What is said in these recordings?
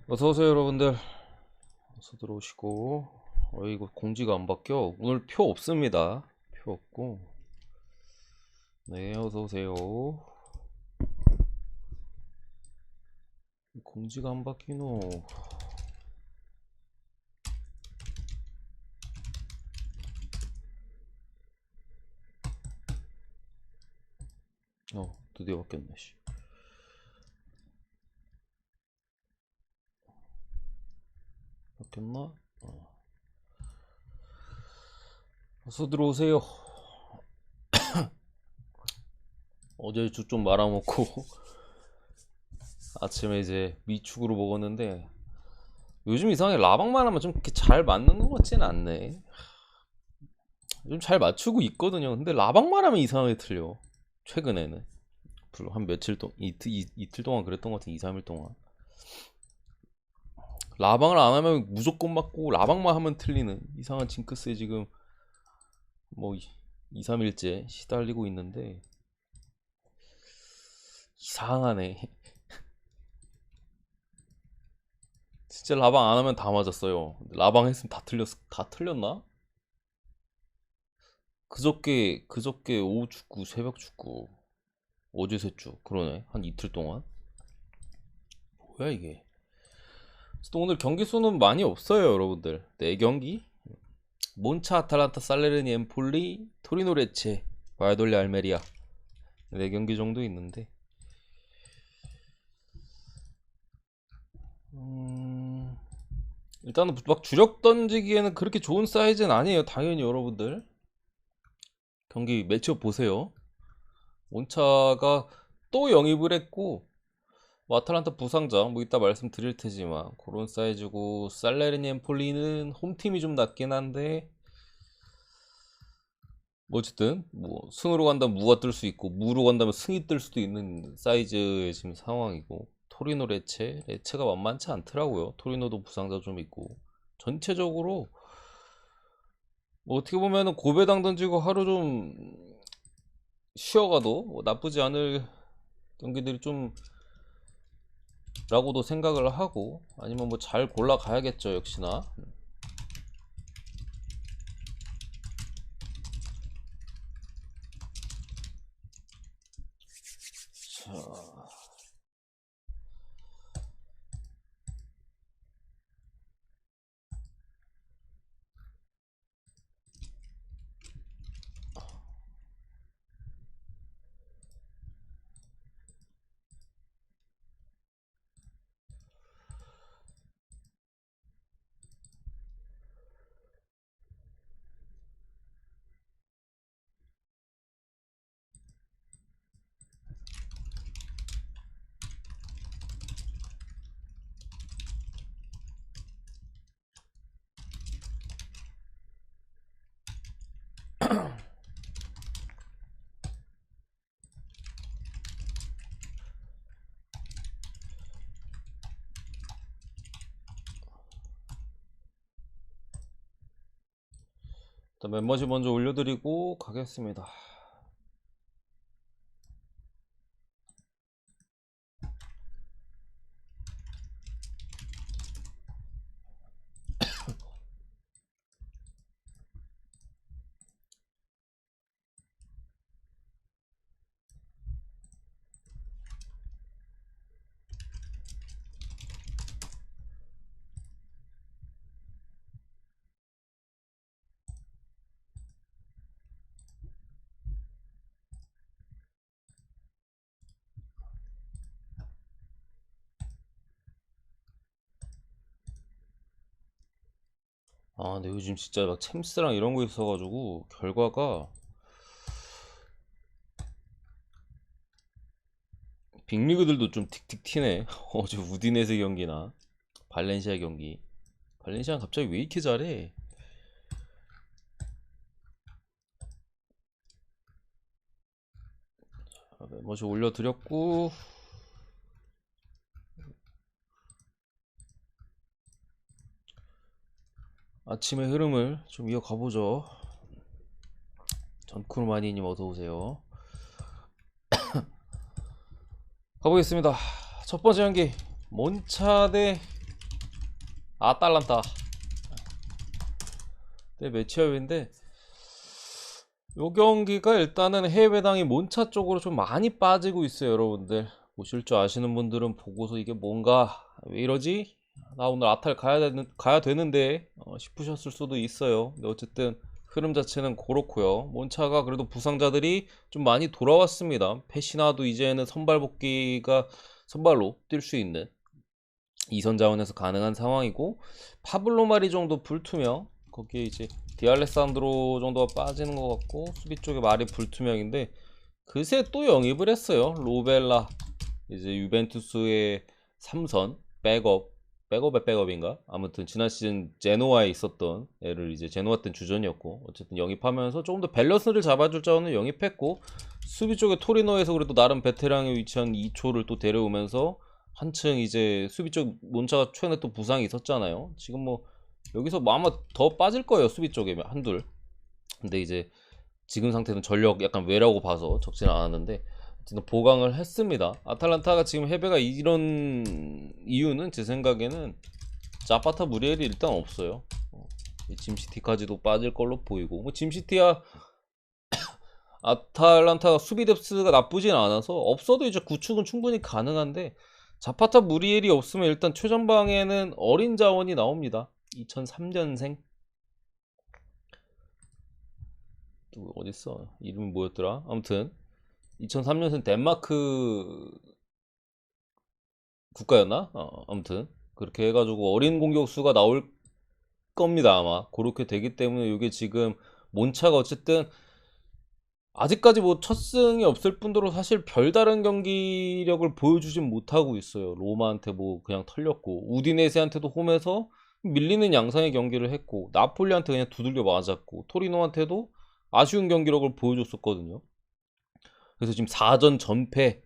어서오세요 여러분들. 어서 들어오시고. 이거 공지가 안 바뀌어. 오늘 표 없습니다. 표 없고. 네, 어서오세요. 공지가 안 바뀌노. 드디어 바뀌었네. 씨. 바뀌었나? 어서 들어오세요. 어제 주 좀 말아먹고 아침에 이제 미축으로 먹었는데, 요즘 이상하게 라방만 하면 좀 이렇게 잘 맞는 것 같지는 않네. 좀 잘 맞추고 있거든요. 근데 라방만 하면 이상하게 틀려. 최근에는 불 한 며칠 동안, 이틀 동안 그랬던 것 같은 2, 3일 동안 라방을 안 하면 무조건 맞고 라방만 하면 틀리는 이상한 징크스에 지금 뭐 2, 3일째 시달리고 있는데, 이상하네. 진짜 라방 안 하면 다 맞았어요. 라방 했으면 다 틀렸나? 그저께 오후 축구, 새벽 축구, 어제 세축, 그러네. 한 이틀 동안. 뭐야 이게. 또 오늘 경기 수는 많이 없어요 여러분들. 4경기. 몬차, 아탈란타, 살레르니, 엠폴리, 토리노, 레체, 바이돌리, 알메리아. 4경기 정도 있는데, 일단은 막 주력 던지기에는 그렇게 좋은 사이즈는 아니에요. 당연히 여러분들 경기 매치업 보세요. 몬차가 또 영입을 했고, 뭐 아탈란타 부상자 뭐 이따 말씀드릴 테지만 그런 사이즈고, 살레르니 엠폴리는 홈팀이 좀 낫긴 한데, 뭐 어쨌든 뭐 승으로 간다면 무가 뜰 수 있고, 무로 간다면 승이 뜰 수도 있는 사이즈의 지금 상황이고, 토리노, 레체가 만만치 않더라고요. 토리노도 부상자 좀 있고, 전체적으로 뭐 어떻게 보면은 고배당 던지고 하루 좀 쉬어가도 뭐 나쁘지 않을 경기들이 좀 라고도 생각을 하고, 아니면 뭐 잘 골라 가야겠죠 역시나. 자, 일단 멤버십 먼저 올려드리고 가겠습니다. 근데 요즘 진짜 막 챔스랑 이런 거 있어가지고 결과가, 빅리그들도 좀 틱틱 튀네. 어제 우디네세 경기나 발렌시아 경기. 발렌시아는 갑자기 왜 이렇게 잘해? 멤버십 올려드렸고, 아침의 흐름을 좀 이어가보죠. 전쿠르마니님 어서오세요. 가보겠습니다. 첫 번째 경기 몬차 대 아탈란타 대 매치업인데, 요 경기가 일단은 해외배당이 몬차 쪽으로 좀 많이 빠지고 있어요. 여러분들 보실 줄 아시는 분들은 보고서 이게 뭔가 왜 이러지? 나 오늘 아탈 가야 되는데 싶으셨을 수도 있어요. 근데 어쨌든 흐름 자체는 그렇고요. 몬차가 그래도 부상자들이 좀 많이 돌아왔습니다. 페시나도 이제는 선발로 뛸 수 있는 2선 자원에서 가능한 상황이고, 파블로 마리 정도 불투명, 거기에 이제 디알레산드로 정도가 빠지는 것 같고, 수비 쪽에 마리 불투명인데, 그새 또 영입을 했어요. 로벨라, 이제 유벤투스의 3선 백업의 백업인가? 아무튼 지난 시즌 제노아에 있었던 애를 이제 제노아 땐 주전이었고, 어쨌든 영입하면서 조금 더 밸런스를 잡아줄 자원을 영입했고, 수비 쪽에 토리노에서 그래도 나름 베테랑에 위치한 2초를 또 데려오면서 한층 이제 수비 쪽 몬차가 최근에 또 부상이 있었잖아요. 지금 뭐 여기서 뭐 아마 더 빠질 거예요. 수비 쪽에 한둘. 근데 이제 지금 상태는 전력 약간 외라고 봐서 적지는 않았는데, 어쨌든 보강을 했습니다. 아탈란타가 지금 해배가 이런 이유는 제 생각에는 자파타 무리엘이 일단 없어요. 짐시티까지도 빠질 걸로 보이고, 뭐 짐시티야 아탈란타가 수비 뎁스가 나쁘진 않아서 없어도 이제 구축은 충분히 가능한데, 자파타 무리엘이 없으면 일단 최전방에는 어린 자원이 나옵니다. 2003년생 또 어딨어? 이름이 뭐였더라? 아무튼 2003년생 덴마크 국가였나? 아무튼 그렇게 해가지고 어린 공격수가 나올 겁니다. 아마 그렇게 되기 때문에 이게 지금 몬차가 어쨌든 아직까지 뭐 첫 승이 없을 뿐더러 사실 별다른 경기력을 보여주진 못하고 있어요. 로마한테 뭐 그냥 털렸고, 우디네세한테도 홈에서 밀리는 양상의 경기를 했고, 나폴리한테 그냥 두들겨 맞았고, 토리노한테도 아쉬운 경기력을 보여줬었거든요. 그래서 지금 4전 전패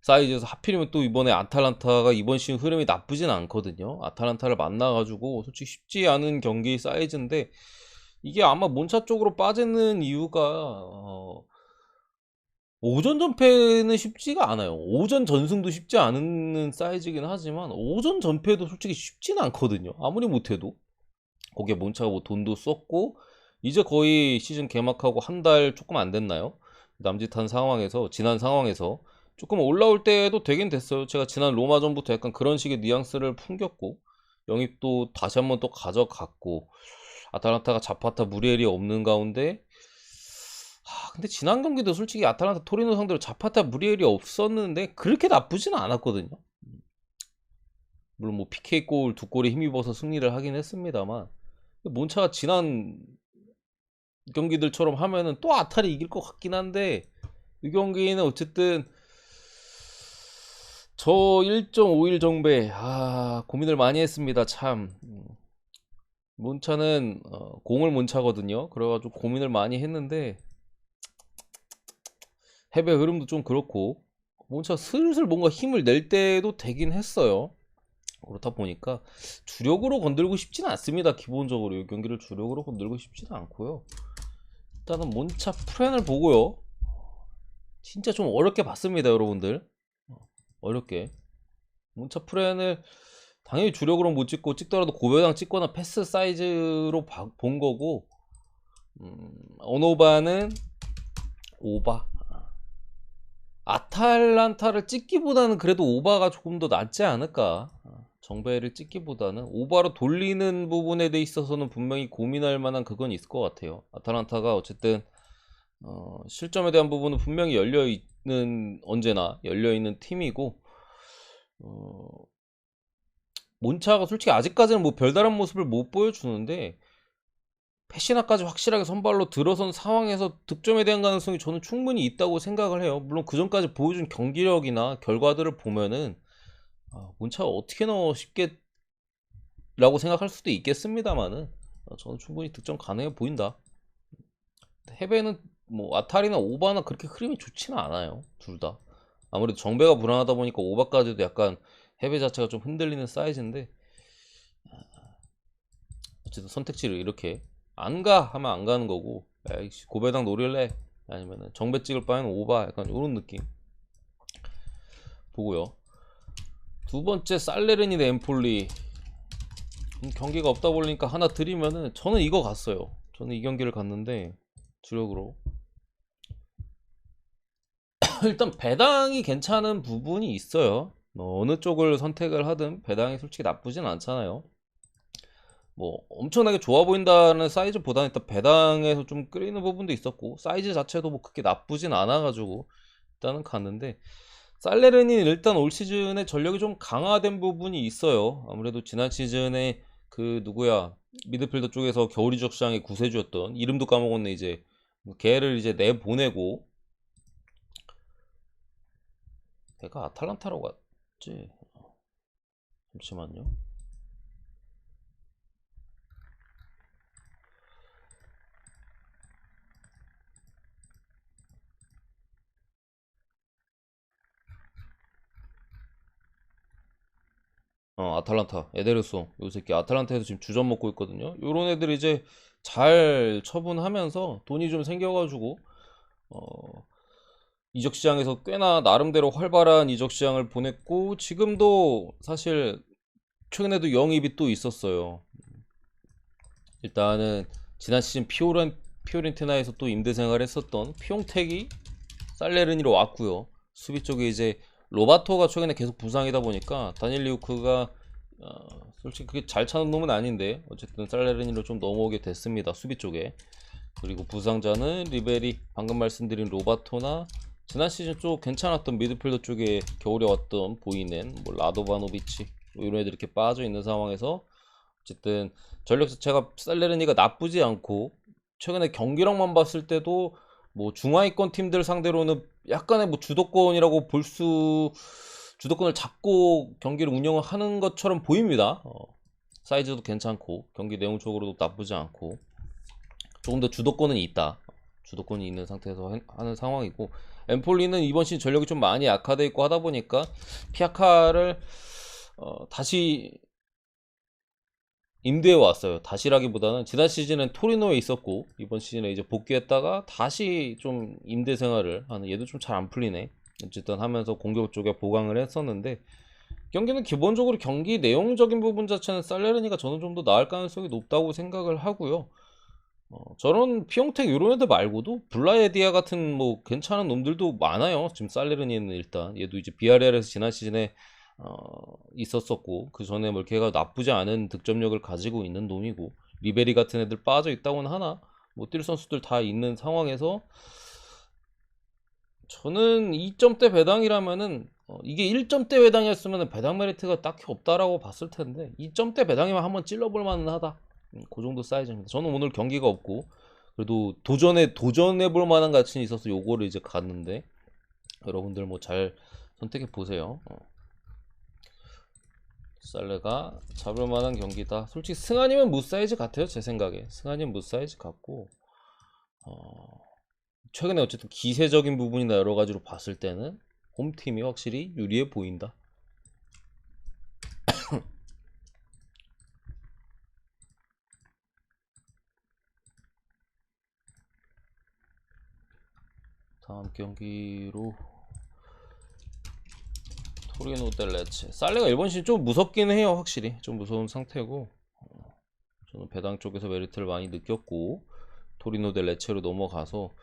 사이즈에서 하필이면 또 이번에 아탈란타가 이번 시즌 흐름이 나쁘진 않거든요. 아탈란타를 만나가지고 솔직히 쉽지 않은 경기 사이즈인데, 이게 아마 몬차 쪽으로 빠지는 이유가 오전 전패는 쉽지가 않아요. 오전 전승도 쉽지 않은 사이즈긴 하지만 오전 전패도 솔직히 쉽지는 않거든요. 아무리 못해도 거기에 몬차가 뭐 돈도 썼고 이제 거의 시즌 개막하고 한 달 조금 안 됐나요? 남짓한 상황에서, 지난 상황에서 조금 올라올 때도 되긴 됐어요. 제가 지난 로마전부터 약간 그런 식의 뉘앙스를 풍겼고, 영입도 다시 한번 또 가져갔고, 아탈란타가 자파타 무리엘이 없는 가운데, 근데 지난 경기도 솔직히 아탈란타 토리노 상대로 자파타 무리엘이 없었는데 그렇게 나쁘진 않았거든요. 물론 뭐 PK 골 두 골에 힘입어서 승리를 하긴 했습니다만, 몬차가 지난 경기들처럼 하면은 또 아탈이 이길 것 같긴 한데, 이 경기는 어쨌든 저 1.5일 정배 고민을 많이 했습니다. 참 몬차는 공을 몬차거든요. 그래가지고 고민을 많이 했는데, 해배 흐름도 좀 그렇고 몬차 슬슬 뭔가 힘을 낼 때도 되긴 했어요. 그렇다 보니까 주력으로 건들고 싶지는 않습니다. 기본적으로 이 경기를 주력으로 건들고 싶지는 않고요. 일단은 몬차 프렌을 보고요, 진짜 좀 어렵게 봤습니다. 여러분들 어렵게 몬차 프렌을 당연히 주력으로 못 찍고, 찍더라도 고배당 찍거나 패스 사이즈로 본 거고, 언오바는 오바, 아탈란타를 찍기보다는 그래도 오바가 조금 더 낫지 않을까. 정배를 찍기보다는 오바로 돌리는 부분에 대 있어서는 분명히 고민할 만한 그건 있을 것 같아요. 아탈란타가 어쨌든 실점에 대한 부분은 분명히 언제나 열려있는 팀이고, 몬차가 솔직히 아직까지는 뭐 별다른 모습을 못 보여주는데, 페시나까지 확실하게 선발로 들어선 상황에서 득점에 대한 가능성이 저는 충분히 있다고 생각을 해요. 물론 그 전까지 보여준 경기력이나 결과들을 보면은 몬차가 어떻게 넣어 쉽게 라고 생각할 수도 있겠습니다만은, 저는 충분히 득점 가능해 보인다. 해배는 뭐 아탈이나 오바나 그렇게 흐름이 좋지는 않아요. 둘 다 아무래도 정배가 불안하다 보니까 오바까지도 약간 해배 자체가 좀 흔들리는 사이즈인데, 어쨌든 선택지를 이렇게 안 가 하면 안 가는 거고, 에이씨 고배당 노릴래 아니면은 정배 찍을 바에는 오바, 약간 이런 느낌 보고요. 두 번째 살레르니 대 엠폴리. 경기가 없다 보니까 하나 드리면은 저는 이거 갔어요. 저는 이 경기를 갔는데 주력으로 일단 배당이 괜찮은 부분이 있어요. 어느 쪽을 선택을 하든 배당이 솔직히 나쁘진 않잖아요. 뭐 엄청나게 좋아 보인다는 사이즈보다는 일단 배당에서 좀 끌리는 부분도 있었고 사이즈 자체도 뭐 그렇게 나쁘진 않아 가지고 일단은 갔는데, 살레르니 일단 올 시즌에 전력이 좀 강화된 부분이 있어요. 아무래도 지난 시즌에 그 누구야, 미드필더 쪽에서 겨울 이적 시장의 구세주였던, 이름도 까먹었네 이제, 걔를 이제 내보내고, 걔가 아탈란타로 갔지. 잠시만요. 아탈란타 에데르송, 요 새끼 아탈란타에서 지금 주전 먹고 있거든요. 요런 애들 이제 잘 처분하면서 돈이 좀 생겨가지고 어 이적 시장에서 꽤나 나름대로 활발한 이적 시장을 보냈고, 지금도 사실 최근에도 영입이 또 있었어요. 일단은 지난 시즌 피오렌티나에서 또 임대 생활을 했었던 피용택이 살레르니로 왔고요. 수비 쪽에 이제 로바토가 최근에 계속 부상이다 보니까 다니엘 리우크가 솔직히 그게 잘 차는 놈은 아닌데 어쨌든 살레르니로 좀 넘어오게 됐습니다. 수비 쪽에. 그리고 부상자는 리베리, 방금 말씀드린 로바토나 지난 시즌 좀 괜찮았던 미드필더 쪽에 겨울에 왔던 보이는 뭐 라도바노비치, 뭐 이런 애들이 이렇게 빠져 있는 상황에서 어쨌든 전력 자체가 살레르니가 나쁘지 않고, 최근에 경기력만 봤을 때도 뭐 중하위권 팀들 상대로는 약간의 뭐 주도권이라고 주도권을 잡고 경기를 운영을 하는 것처럼 보입니다. 사이즈도 괜찮고 경기 내용적으로도 나쁘지 않고 조금 더 주도권은 있다. 주도권이 있는 상태에서 하는 상황이고, 엠폴리는 이번 시즌 전력이 좀 많이 약화돼 있고 하다 보니까 피아카를 다시 임대해 왔어요. 다시라기보다는 지난 시즌은 토리노에 있었고 이번 시즌에 이제 복귀했다가 다시 좀 임대 생활을 하는, 얘도 좀 잘 안 풀리네. 어쨌든 하면서 공격 쪽에 보강을 했었는데, 경기는 기본적으로 경기 내용적인 부분 자체는 살레르니가 저는 좀 더 나을 가능성이 높다고 생각을 하고요. 저런 피용택 이런 애들 말고도 블라에디아 같은 뭐 괜찮은 놈들도 많아요. 지금 살레르니는 일단 얘도 이제 비아레알에서 지난 시즌에 있었었고 그 전에 뭐 걔가 나쁘지 않은 득점력을 가지고 있는 놈이고, 리베리 같은 애들 빠져 있다고는 하나 뭐 뛸 선수들 다 있는 상황에서 저는 2점대 배당이라면은 이게 1점대 배당이었으면 배당 메리트가 딱히 없다라고 봤을 텐데 2점대 배당이면 한번 찔러볼 만은 하다. 그 정도 사이즈입니다. 저는 오늘 경기가 없고 그래도 도전해 볼 만한 가치는 있어서 요거를 이제 갔는데, 여러분들 뭐 잘 선택해 보세요. 살레가 잡을 만한 경기다. 솔직히 승환이면 무사이즈 같아요. 제 생각에 승환이면 무사이즈 같고, 최근에 어쨌든 기세적인 부분이나 여러 가지로 봤을 때는 홈팀이 확실히 유리해 보인다. 다음 경기로 토리노 대 레체. 살레가 이번 시즌 좀 무섭긴 해요. 확실히 좀 무서운 상태고, 저는 배당 쪽에서 메리트를 많이 느꼈고 토리노 대 레체로 넘어가서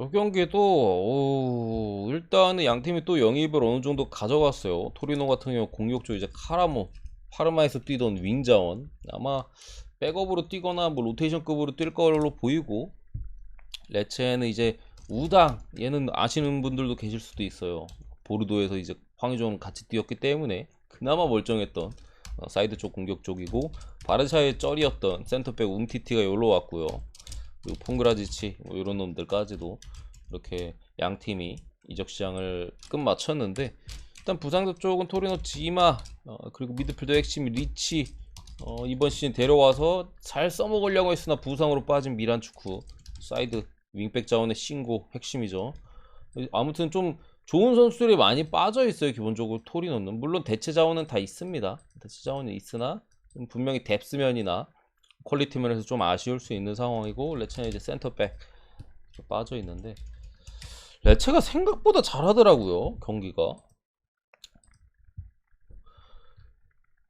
이 경기도 일단은 양 팀이 또 영입을 어느 정도 가져갔어요. 토리노 같은 경우 공격조 이제 카라모, 파르마에서 뛰던 윙자원 아마 백업으로 뛰거나 뭐 로테이션급으로 뛸 걸로 보이고, 레체는 이제 우당, 얘는 아시는 분들도 계실 수도 있어요. 보르도에서 이제 황의조는 같이 뛰었기 때문에 그나마 멀쩡했던 사이드 쪽 공격 쪽이고, 바르샤의 쩔이었던 센터백 움티티가 여기로 왔고요. 그리고 퐁그라지치 뭐 이런 놈들까지도 이렇게 양 팀이 이적 시장을 끝마쳤는데, 일단 부상자 쪽은 토리노 지마, 그리고 미드필더 핵심 리치, 이번 시즌 데려와서 잘 써먹으려고 했으나 부상으로 빠진 미란 축구, 사이드 윙백 자원의 신고 핵심이죠. 아무튼 좀 좋은 선수들이 많이 빠져 있어요. 기본적으로 토리노는 물론 대체 자원은 다 있습니다. 대체 자원은 있으나 분명히 뎁스면이나 퀄리티 면에서 좀 아쉬울 수 있는 상황이고, 레체는 이제 센터백 빠져 있는데 레체가 생각보다 잘하더라고요. 경기가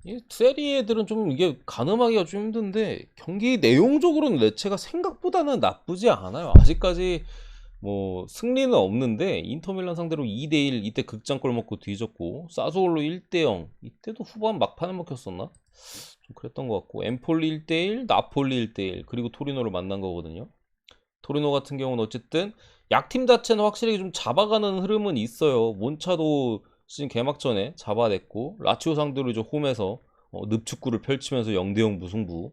이 세리 애들은 좀 이게 가늠하기가 좀 힘든데 경기 내용적으로는 레체가 생각보다는 나쁘지 않아요. 아직까지 뭐 승리는 없는데 인터밀란 상대로 2대1 이때 극장골 먹고 뒤졌고 사소올로 1대0 이때도 후반 막판에 먹혔었나? 좀 그랬던 것 같고 엠폴리 1대1 나폴리 1대1 그리고 토리노를 만난 거거든요. 토리노 같은 경우는 어쨌든 약팀 자체는 확실히 좀 잡아가는 흐름은 있어요. 몬차도 시즌 개막전에 잡아냈고 라치오 상대로 이제 홈에서 늪축구를 펼치면서 0대0 무승부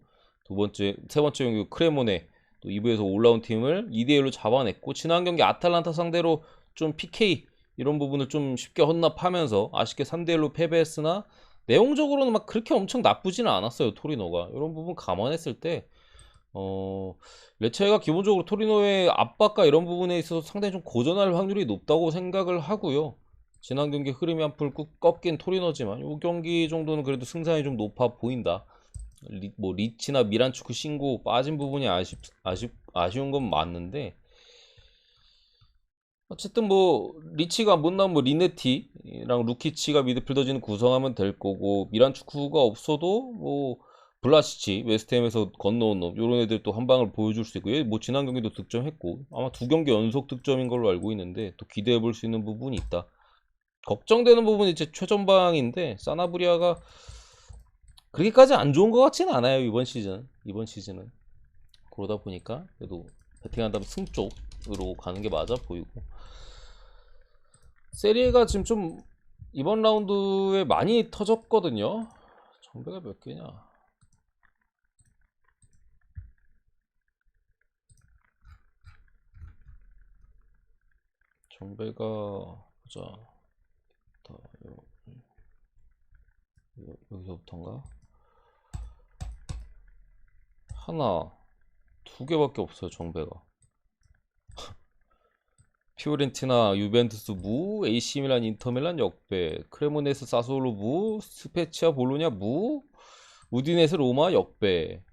세 번째 경기 크레모네 또 2부에서 올라온 팀을 2대1로 잡아냈고 지난 경기 아탈란타 상대로 좀 PK 이런 부분을 좀 쉽게 헌납하면서 아쉽게 3대1로 패배했으나 내용적으로는 막 그렇게 엄청 나쁘지는 않았어요. 토리노가 이런 부분 감안했을 때 레체가 기본적으로 토리노의 압박과 이런 부분에 있어서 상당히 좀 고전할 확률이 높다고 생각을 하고요. 지난 경기 흐름이 한풀 꺾인 토리노지만 이 경기 정도는 그래도 승산이 좀 높아 보인다. 뭐 리치나 미란추크 신고 빠진 부분이 아쉬운 건 맞는데 어쨌든 뭐 리치가 못 나오면 뭐 리네티랑 루키치가 미드필더진을 구성하면 될 거고 미란추크가 없어도 뭐 블라시치 웨스트햄에서 건너온 놈 요런 애들 또 한 방을 보여줄 수 있고 뭐 지난 경기도 득점했고 아마 2경기 연속 득점인 걸로 알고 있는데 또 기대해 볼 수 있는 부분이 있다. 걱정되는 부분이 이제 최전방인데 사나브리아가 그렇게까지 안 좋은 것 같지는 않아요. 이번 시즌은 그러다 보니까 그래도 배팅한다면 승 쪽으로 가는 게 맞아 보이고 세리에가 지금 좀 이번 라운드에 많이 터졌거든요. 정배가 몇 개냐? 정배가 보자. 여기서부터인가? 하나, 두 개밖에 없어요. 정배가. 피오렌티나, 유벤투스 무, AC 밀란, 인터밀란 역배, 크레모네스, 사소로 무, 스페치아, 볼로냐 무, 우디네스, 로마 역배.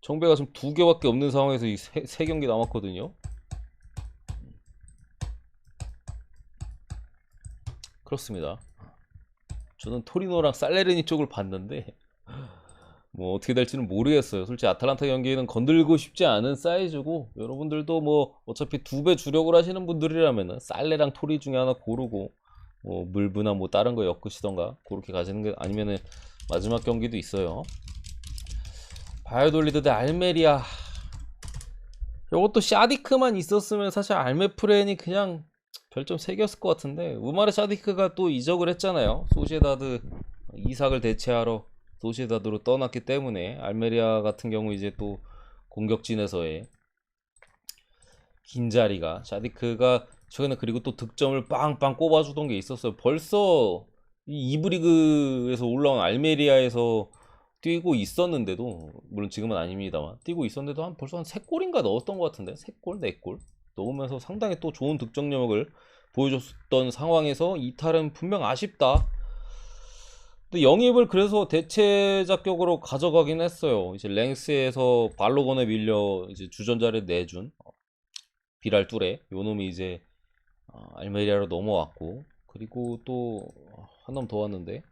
정배가 지금 두 개밖에 없는 상황에서 이 세 경기 남았거든요. 그렇습니다. 저는 토리노랑 살레르니 쪽을 봤는데 뭐 어떻게 될지는 모르겠어요. 솔직히 아탈란타 경기에는 건들고 싶지 않은 사이즈고 여러분들도 뭐 어차피 2배 주력을 하시는 분들이라면은 살레랑 토리 중에 하나 고르고 뭐 물브나 뭐 다른 거 엮으시던가 그렇게 가시는 게 아니면은 마지막 경기도 있어요. 바이오돌리드 대 알메리아. 이것도 샤디크만 있었으면 사실 알메프렌이 그냥 별점 3개였을 것 같은데 우마르 샤디크가 또 이적을 했잖아요. 소시에다드 이삭을 대체하러 소시에다드로 떠났기 때문에 알메리아 같은 경우 이제 또 공격진에서의 긴 자리가 샤디크가 최근에 그리고 또 득점을 빵빵 꼽아주던 게 있었어요. 벌써 이 2부 리그에서 올라온 알메리아에서 뛰고 있었는데도 물론 지금은 아닙니다만 뛰고 있었는데도 벌써 한 3골인가 넣었던 것 같은데 3골 4골 넣으면서 상당히 또 좋은 득점력을 보여줬던 상황에서 이탈은 분명 아쉽다. 또 영입을 그래서 대체 자격으로 가져가긴 했어요. 이제 랭스에서 발로건에 밀려 이제 주전자를 내준 비랄 뚜레 요 놈이 이제 알메리아로 넘어왔고 그리고 또 한 놈 더 왔는데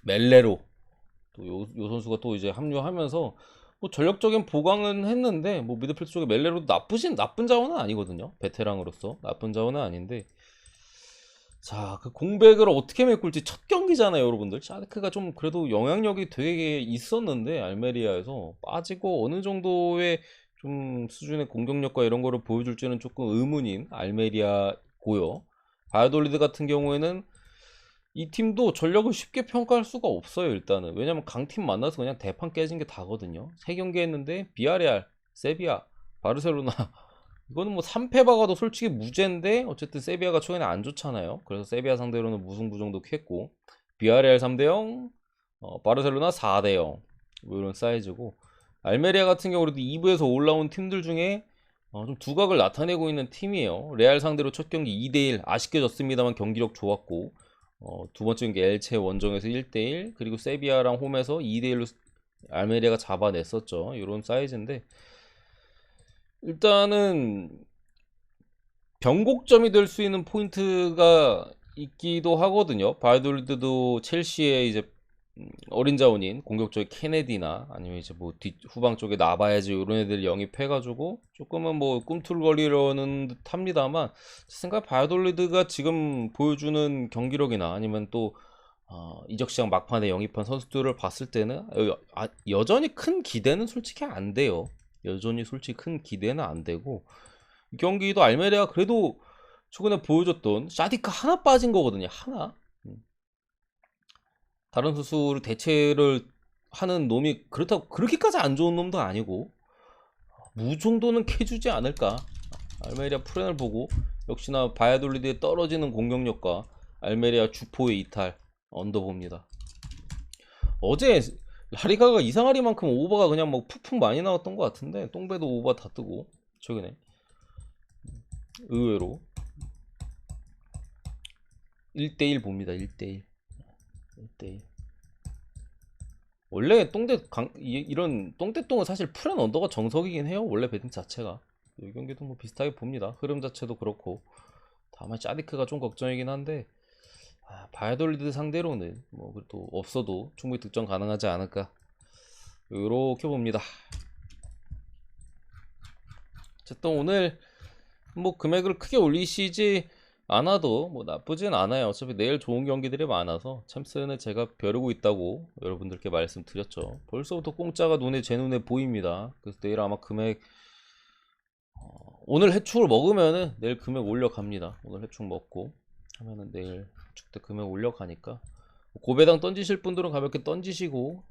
멜레로 또 요 선수가 또 이제 합류하면서 뭐 전력적인 보강은 했는데 뭐 미드필드 쪽에 멜레로도 나쁜 자원은 아니거든요. 베테랑으로서 나쁜 자원은 아닌데 자, 그 공백을 어떻게 메꿀지 첫 경기잖아요, 여러분들. 샤르크가 좀 그래도 영향력이 되게 있었는데 알메리아에서 빠지고 어느 정도의 좀 수준의 공격력과 이런 거를 보여줄지는 조금 의문인 알메리아고요. 바이오돌리드 같은 경우에는 이 팀도 전력을 쉽게 평가할 수가 없어요, 일단은. 왜냐면 강팀 만나서 그냥 대판 깨진 게 다거든요. 3경기 했는데 비아레알, 세비야, 바르셀로나 이거는 뭐 3패 박아도 솔직히 무죄인데 어쨌든 세비야가 최근에 안 좋잖아요. 그래서 세비야 상대로는 무승부 정도 했고 비아레알 3대0 바르셀로나 4대0 뭐 이런 사이즈고 알메리아 같은 경우도 2부에서 올라온 팀들 중에 좀 두각을 나타내고 있는 팀이에요. 레알 상대로 첫 경기 2대1 아쉽게 졌습니다만 경기력 좋았고 두 번째 경기 엘체 원정에서 1대1 그리고 세비야랑 홈에서 2대1로 알메리아가 잡아냈었죠. 이런 사이즈인데 일단은 변곡점이 될 수 있는 포인트가 있기도 하거든요. 바이돌리드도 첼시에 이제 어린 자원인 공격 쪽에 케네디나 아니면 이제 뭐 뒷 후방 쪽에 나바야지 이런 애들 영입해가지고 조금은 뭐 꿈틀거리려는 듯합니다만 제 생각 바이오돌리드가 지금 보여주는 경기력이나 아니면 또 이적 시장 막판에 영입한 선수들을 봤을 때는 여전히 큰 기대는 솔직히 안 돼요. 여전히 솔직히 큰 기대는 안 되고 이 경기도 알메리아 그래도 최근에 보여줬던 샤디카 하나 빠진 거거든요. 하나. 다른 선수를 대체를 하는 놈이 그렇다고 그렇게까지 안 좋은 놈도 아니고 무 정도는 캐주지 않을까. 알메리아 프렌을 보고 역시나 바야돌리드에 떨어지는 공격력과 알메리아 주포의 이탈 언더봅니다. 어제 라리가가 이상하리만큼 오버가 그냥 뭐 푹푹 많이 나왔던 것 같은데 똥배도 오버 다 뜨고 최근에 의외로 1대1 봅니다. 1대1 1대1 원래 이런 똥대똥은 사실 프렌 언더가 정석이긴 해요. 원래 배팅 자체가 이 경기도 뭐 비슷하게 봅니다. 흐름 자체도 그렇고 다만 샤디크가 좀 걱정이긴 한데 바이오돌리드 상대로는 뭐 그래도 없어도 충분히 득점 가능하지 않을까 이렇게 봅니다. 어쨌든 오늘 뭐 금액을 크게 올리시지 않아도 뭐 나쁘진 않아요. 어차피 내일 좋은 경기들이 많아서 챔스는 제가 벼르고 있다고 여러분들께 말씀드렸죠. 벌써부터 공짜가 제 눈에 보입니다. 그래서 내일 아마 금액 오늘 해축을 먹으면은 내일 금액 올려갑니다. 오늘 해축 먹고 하면은 내일 해축 때 금액 올려가니까 고배당 던지실 분들은 가볍게 던지시고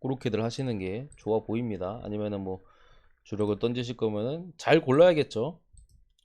그렇게들 하시는 게 좋아 보입니다. 아니면은 뭐 주력을 던지실 거면은 잘 골라야겠죠.